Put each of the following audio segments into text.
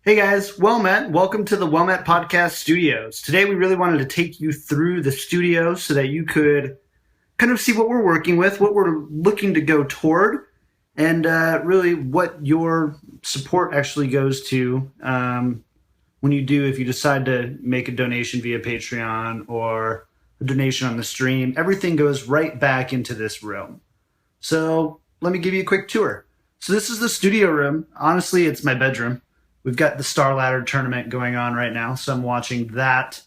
Hey guys, well met. Welcome to the Well Met Podcast Studios. Today we really wanted to take you through the studio so that you could kind of see what we're working with, what we're looking to go toward, and really what your support actually goes to when you do, if you decide to make a donation via Patreon or a donation on the stream. Everything goes right back into this room. So let me give you a quick tour. So this is the studio room. Honestly, it's my bedroom. We've got the Star Ladder tournament going on right now, so I'm watching that,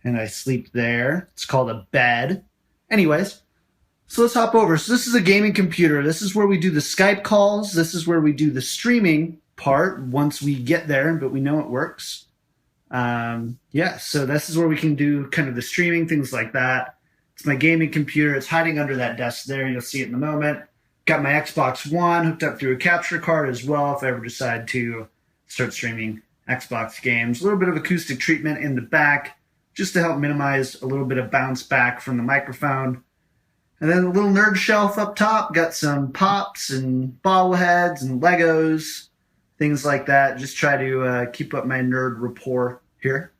and I sleep there. It's called a bed. Anyways, so let's hop over. So this is a gaming computer. This is where we do the Skype calls. This is where we do the streaming part once we get there, but we know it works. So this is where we can do kind of the streaming, things like that. It's my gaming computer. It's hiding under that desk there. You'll see it in a moment. Got my Xbox One hooked up through a capture card as well if I ever decide to start streaming Xbox games. A little bit of acoustic treatment in the back just to help minimize a little bit of bounce back from the microphone. And then a little nerd shelf up top. Got some pops and bobbleheads and Legos, things like that. Just try to keep up my nerd rapport here.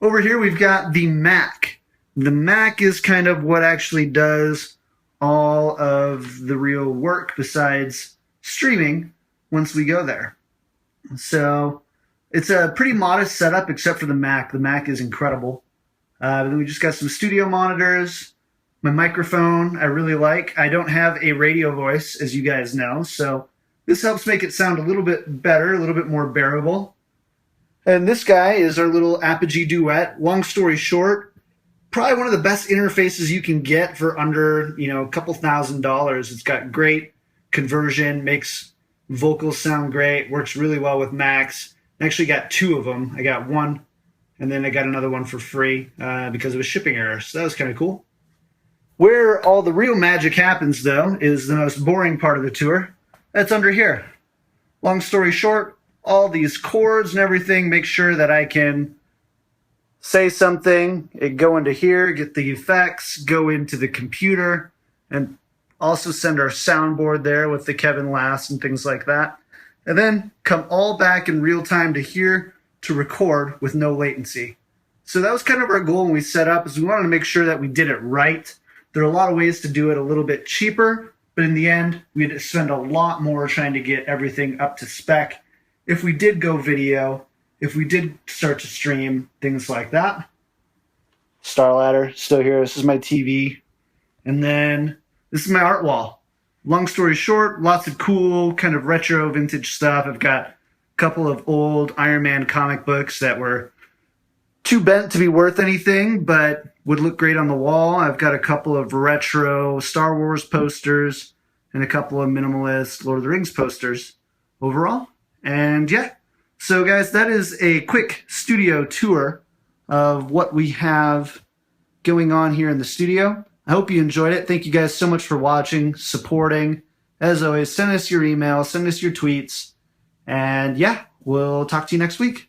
Over here we've got the Mac. The Mac is kind of what actually does all of the real work besides streaming once we go there. So it's a pretty modest setup except for the Mac. The Mac is incredible. Then we just got some studio monitors. My microphone I really like. I don't have a radio voice, as you guys know, so this helps make it sound a little bit better, a little bit more bearable. And this guy is our little Apogee Duet. Long story short, probably one of the best interfaces you can get for under, a couple $1,000s. It's got great conversion, makes vocals sound great, works really well with Macs. I actually got two of them. I got one, and then I got another one for free because of a shipping error. So that was kind of cool. Where all the real magic happens, though, is the most boring part of the tour. That's under here. Long story short, all these chords and everything, make sure that I can say something, go into here, get the effects, go into the computer, and also send our soundboard there with the Kevin Lass and things like that. And then come all back in real time to here to record with no latency. So that was kind of our goal when we set up, is we wanted to make sure that we did it right. There are a lot of ways to do it a little bit cheaper, but in the end, we had to spend a lot more trying to get everything up to spec. If we did go video, if we did start to stream, things like that. Star Ladder, still here. This is my TV. And then this is my art wall. Long story short, lots of cool kind of retro vintage stuff. I've got a couple of old Iron Man comic books that were too bent to be worth anything, but would look great on the wall. I've got a couple of retro Star Wars posters and a couple of minimalist Lord of the Rings posters overall. And yeah, so guys, that is a quick studio tour of what we have going on here in the studio. I hope you enjoyed it. Thank you guys so much for watching, supporting. As always, send us your email, send us your tweets. And yeah, we'll talk to you next week.